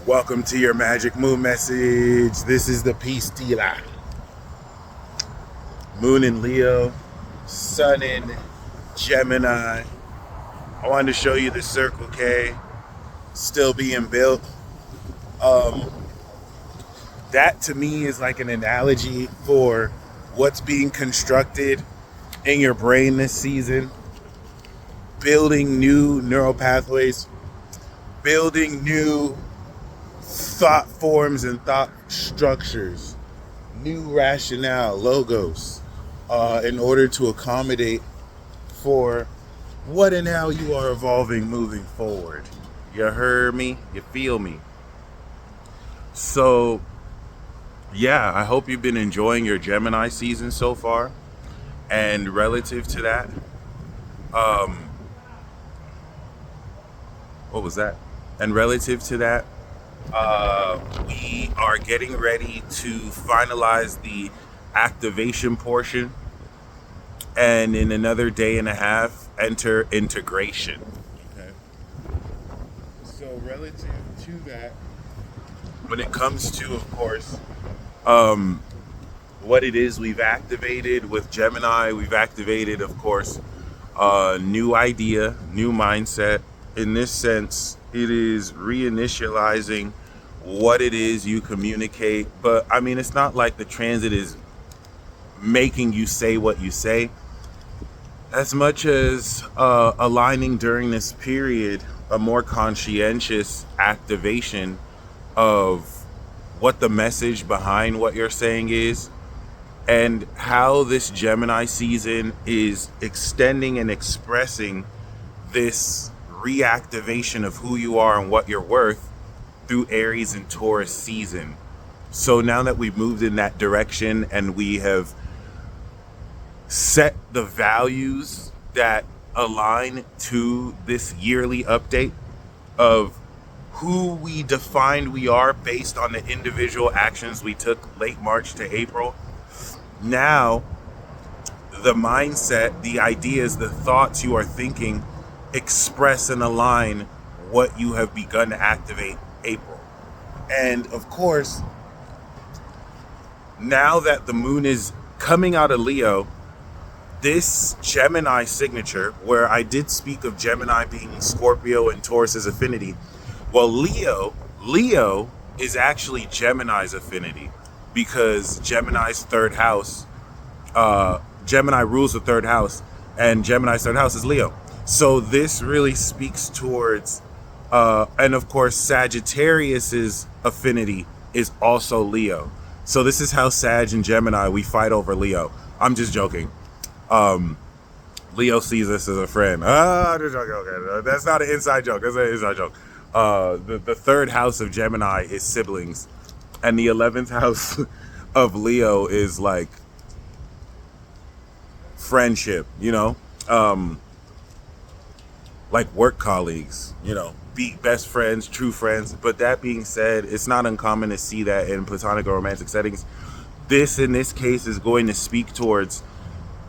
Welcome to your magic moon message. This is the peace dealer. Moon in Leo, Sun in Gemini. I wanted to show you the Circle K still being built. Um, that to me is like an analogy for what's being constructed in your brain this season. Building new neural pathways, building new thought forms and thought structures, new rationale, logos, in order to accommodate for what and how you are evolving moving forward. You heard me? You feel me? So, yeah, I hope you've been enjoying your Gemini season so far. And relative to that, um, what was that? And relative to that, we are getting ready to finalize the activation portion, and in another day and a half, enter integration. Okay. So relative to that, when it comes to, of course, what it is we've activated with Gemini, we've activated, of course, a new idea, new mindset. In this sense, it is reinitializing what it is you communicate. But I mean, it's not like the transit is making you say what you say, as much as aligning during this period a more conscientious activation of what the message behind what you're saying is, and how this Gemini season is extending and expressing this reactivation of who you are and what you're worth through Aries and Taurus season. So now that we've moved in that direction and we have set the values that align to this yearly update of who we defined we are based on the individual actions we took late March to April, now the mindset, the ideas, the thoughts you are thinking express and align what you have begun to activate April. And of course, now that the moon is coming out of Leo, this Gemini signature, where I did speak of Gemini being Scorpio and Taurus's affinity, well, Leo is actually Gemini's affinity, because Gemini's third house, Gemini rules the third house, and Gemini's third house is Leo. So this really speaks towards, and of course, Sagittarius's affinity is also Leo. So this is how Sag and Gemini, we fight over Leo. I'm just joking. Leo sees us as a friend. Just joking. Okay. That's not an inside joke. That's an inside joke. The third house of Gemini is siblings, and the 11th house of Leo is like friendship, like work colleagues, be best friends, true friends. But that being said, it's not uncommon to see that in platonic or romantic settings. This, in this case, is going to speak towards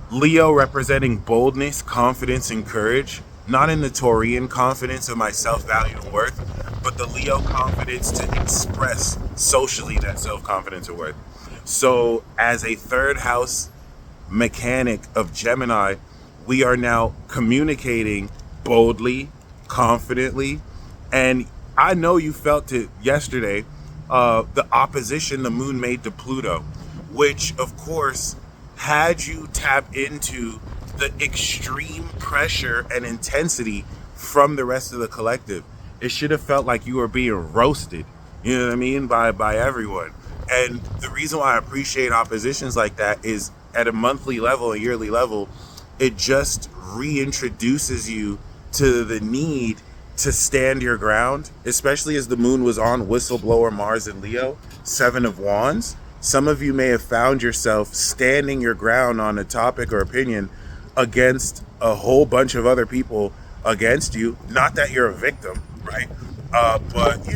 Leo representing boldness, confidence, and courage, not in the Taurian confidence of my self-value and worth, but the Leo confidence to express socially that self-confidence and worth. So as a third house mechanic of Gemini, we are now communicating boldly, confidently, and I know you felt it yesterday, the opposition the moon made to Pluto, which of course had you tap into the extreme pressure and intensity from the rest of the collective. It should have felt like you were being roasted, you know what I mean, by everyone. And the reason why I appreciate oppositions like that is at a monthly level, a yearly level, it just reintroduces you to the need to stand your ground, especially as the moon was on whistleblower Mars in Leo, 7 of Wands. Some of you may have found yourself standing your ground on a topic or opinion against a whole bunch of other people against you. Not that you're a victim, right? But,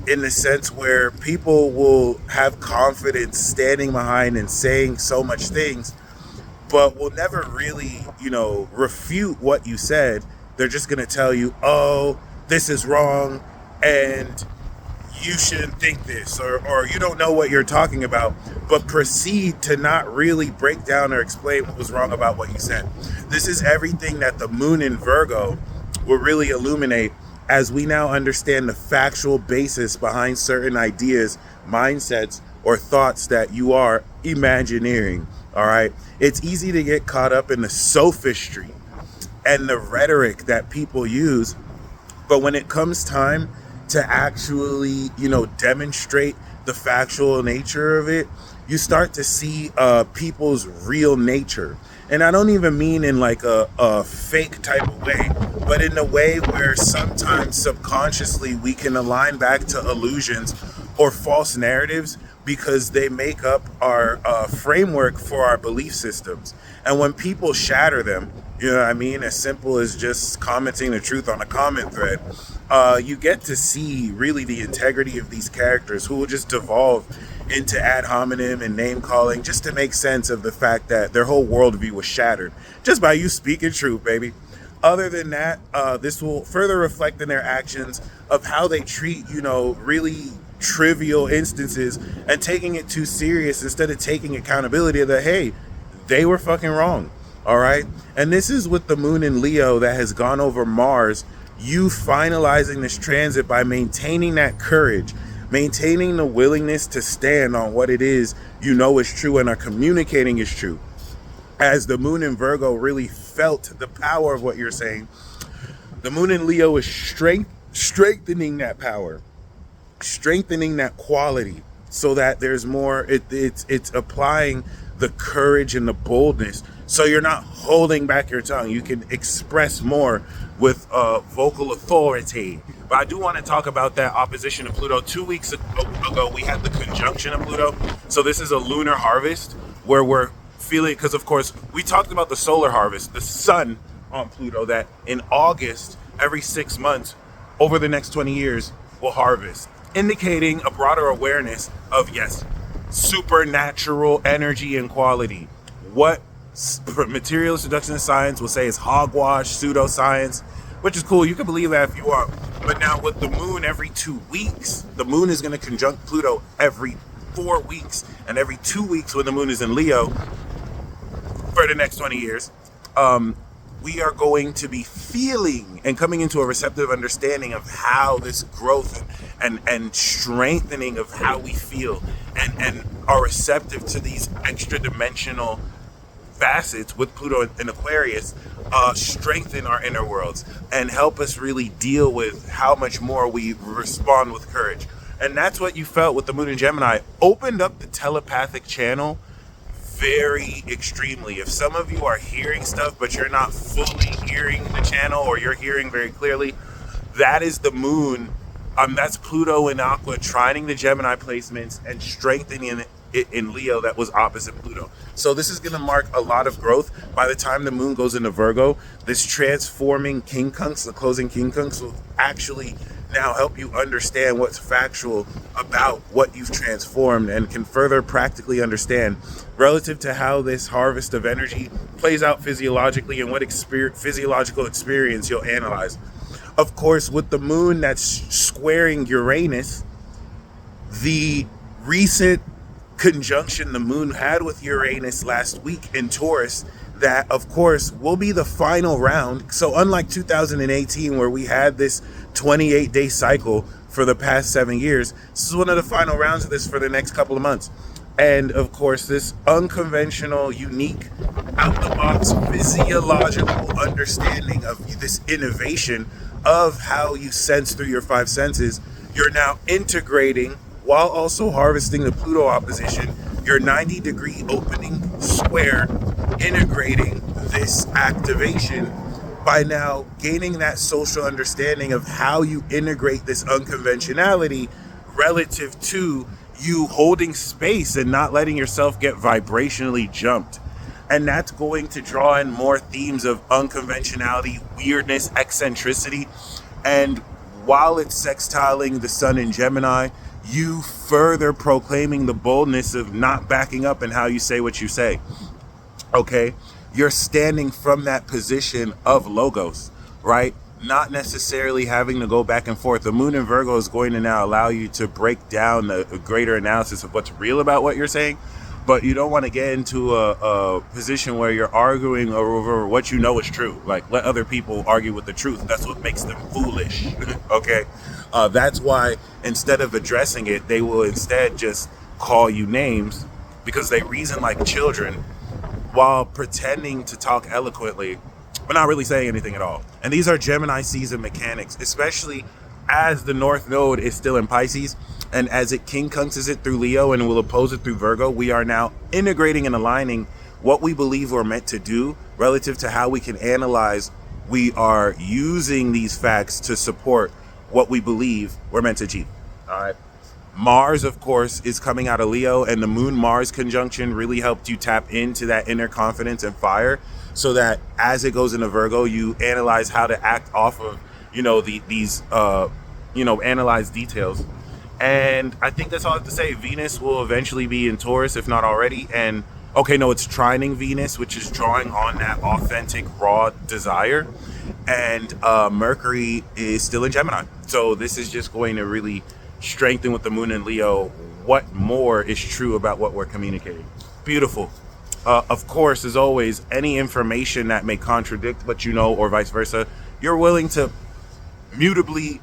in the sense where people will have confidence standing behind and saying so much things, but will never really, refute what you said. They're just going to tell you, oh, this is wrong. And you shouldn't think this, or you don't know what you're talking about, but proceed to not really break down or explain what was wrong about what you said. This is everything that the moon in Virgo will really illuminate as we now understand the factual basis behind certain ideas, mindsets, or thoughts that you are imagineering. All right. It's easy to get caught up in the sophistry and the rhetoric that people use. But when it comes time to actually, demonstrate the factual nature of it, you start to see people's real nature. And I don't even mean in like a fake type of way, but in a way where sometimes subconsciously we can align back to illusions or false narratives because they make up our framework for our belief systems. And when people shatter them, as simple as just commenting the truth on a comment thread, you get to see really the integrity of these characters who will just devolve into ad hominem and name calling just to make sense of the fact that their whole worldview was shattered just by you speaking truth, baby. Other than that, this will further reflect in their actions of how they treat, really trivial instances and taking it too serious instead of taking accountability that, hey, they were fucking wrong. All right. And this is with the moon in Leo that has gone over Mars. You finalizing this transit by maintaining that courage, maintaining the willingness to stand on what it is is true and are communicating is true. As the moon in Virgo really felt the power of what you're saying, the moon in Leo is strengthening that power, strengthening that quality so that there's more. It's applying the courage and the boldness so you're not holding back your tongue. You can express more with vocal authority. But I do want to talk about that opposition of Pluto. 2 weeks ago, we had the conjunction of Pluto. So this is a lunar harvest where we're feeling, because of course, we talked about the solar harvest, the sun on Pluto, that in August, every 6 months, over the next 20 years, will harvest, indicating a broader awareness of, yes, supernatural energy and quality. What materialist reductionist science will say is hogwash, pseudoscience, which is cool. You can believe that if you want. But now with the moon every 2 weeks, the moon is going to conjunct Pluto every 4 weeks, and every 2 weeks when the moon is in Leo for the next 20 years, we are going to be feeling and coming into a receptive understanding of how this growth and strengthening of how we feel and are receptive to these extra dimensional facets with Pluto and Aquarius strengthen our inner worlds and help us really deal with how much more we respond with courage. And that's what you felt with the moon in Gemini. Opened up the telepathic channel very extremely. If some of you are hearing stuff but you're not fully hearing the channel, or you're hearing very clearly, that is the moon. That's Pluto in Aqua trining the Gemini placements and strengthening it in Leo that was opposite Pluto. So this is going to mark a lot of growth. By the time the moon goes into Virgo, this transforming quincunx, the closing quincunx, will actually now help you understand what's factual about what you've transformed, and can further practically understand relative to how this harvest of energy plays out physiologically and what physiological experience you'll analyze. Of course, with the moon that's squaring Uranus, the recent conjunction the moon had with Uranus last week in Taurus, that of course will be the final round. So unlike 2018, where we had this 28-day cycle for the past 7 years, this is one of the final rounds of this for the next couple of months. And of course, this unconventional, unique, out-the-box physiological understanding of this innovation of how you sense through your five senses, you're now integrating while also harvesting the Pluto opposition, your 90-degree opening square, integrating this activation by now gaining that social understanding of how you integrate this unconventionality relative to you holding space and not letting yourself get vibrationally jumped. And that's going to draw in more themes of unconventionality, weirdness, eccentricity. And while it's sextiling the sun in Gemini, you further proclaiming the boldness of not backing up in how you say what you say. Okay? You're standing from that position of logos, right? not necessarily having to go back and forth. The moon in Virgo is going to now allow you to break down the greater analysis of what's real about what you're saying, but you don't want to get into a position where you're arguing over what you know is true. Like, let other people argue with the truth. That's what makes them foolish. Okay? That's why instead of addressing it, they will instead just call you names because they reason like children while pretending to talk eloquently but not really saying anything at all. And these are Gemini season mechanics, especially as the North Node is still in Pisces, and as it quincunxes it through Leo and will oppose it through Virgo, we are now integrating and aligning what we believe we're meant to do relative to how we can analyze. We are using these facts to support what we believe we're meant to achieve. All right. Mars, of course, is coming out of Leo, and the Moon-Mars conjunction really helped you tap into that inner confidence and fire, so that as it goes into Virgo, you analyze how to act off of, these analyze details. And I think that's all I have to say. Venus will eventually be in Taurus, if not already. And it's trining Venus, which is drawing on that authentic, raw desire. And Mercury is still in Gemini. So this is just going to really strengthen with the moon in Leo what more is true about what we're communicating. Beautiful. Of course, as always, any information that may contradict what you know or vice versa, you're willing to mutably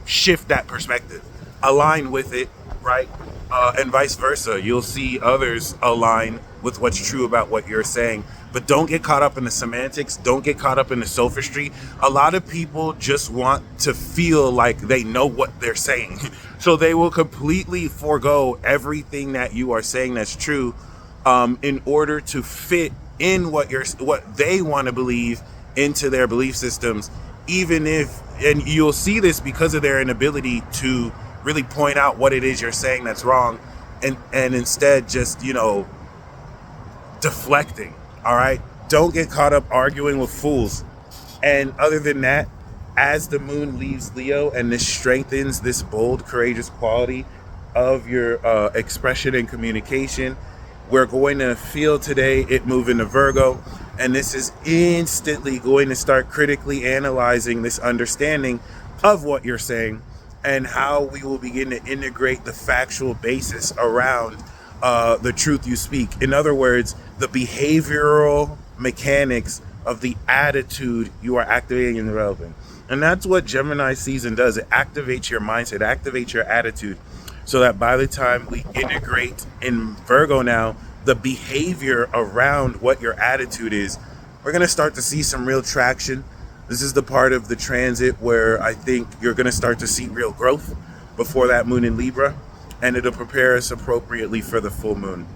shift that perspective, align with it, right? And vice versa. You'll see others align with what's true about what you're saying. But don't get caught up in the semantics. Don't get caught up in the sophistry. A lot of people just want to feel like they know what they're saying. So they will completely forego everything that you are saying that's true in order to fit in what they want to believe into their belief systems, and you'll see this because of their inability to really point out what it is you're saying that's wrong, and instead just deflecting. All right, don't get caught up arguing with fools. And other than that, as the moon leaves Leo and this strengthens this bold, courageous quality of your expression and communication, we're going to feel today it move into Virgo, and this is instantly going to start critically analyzing this understanding of what you're saying and how we will begin to integrate the factual basis around the truth you speak. In other words, the behavioral mechanics of the attitude you are activating and developing. And that's what Gemini season does. It activates your mindset, activates your attitude, so that by the time we integrate in Virgo now, the behavior around what your attitude is, we're going to start to see some real traction. This is the part of the transit where I think you're going to start to see real growth before that moon in Libra, and it'll prepare us appropriately for the full moon.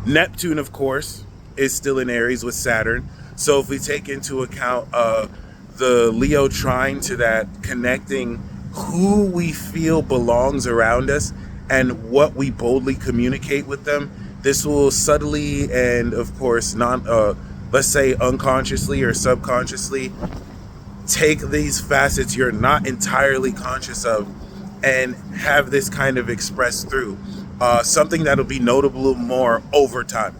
Neptune, of course, is still in Aries with Saturn. So if we take into account the Leo trine to that, connecting who we feel belongs around us and what we boldly communicate with them, this will subtly and, of course, let's say unconsciously or subconsciously, take these facets you're not entirely conscious of and have this kind of expressed through something that'll be notable more over time.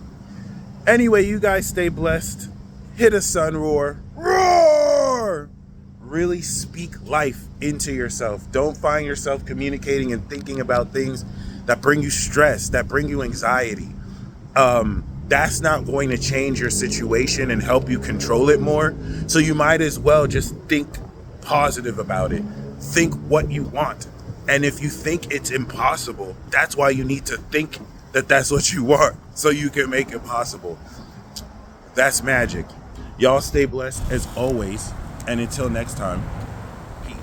Anyway, you guys stay blessed. Hit a sun roar. Roar! Really speak life into yourself. Don't find yourself communicating and thinking about things that bring you stress, that bring you anxiety. That's not going to change your situation and help you control it more. So you might as well just think positive about it. Think what you want. And if you think it's impossible, that's why you need to think that that's what you want, so you can make it possible. That's magic. Y'all stay blessed as always. And until next time.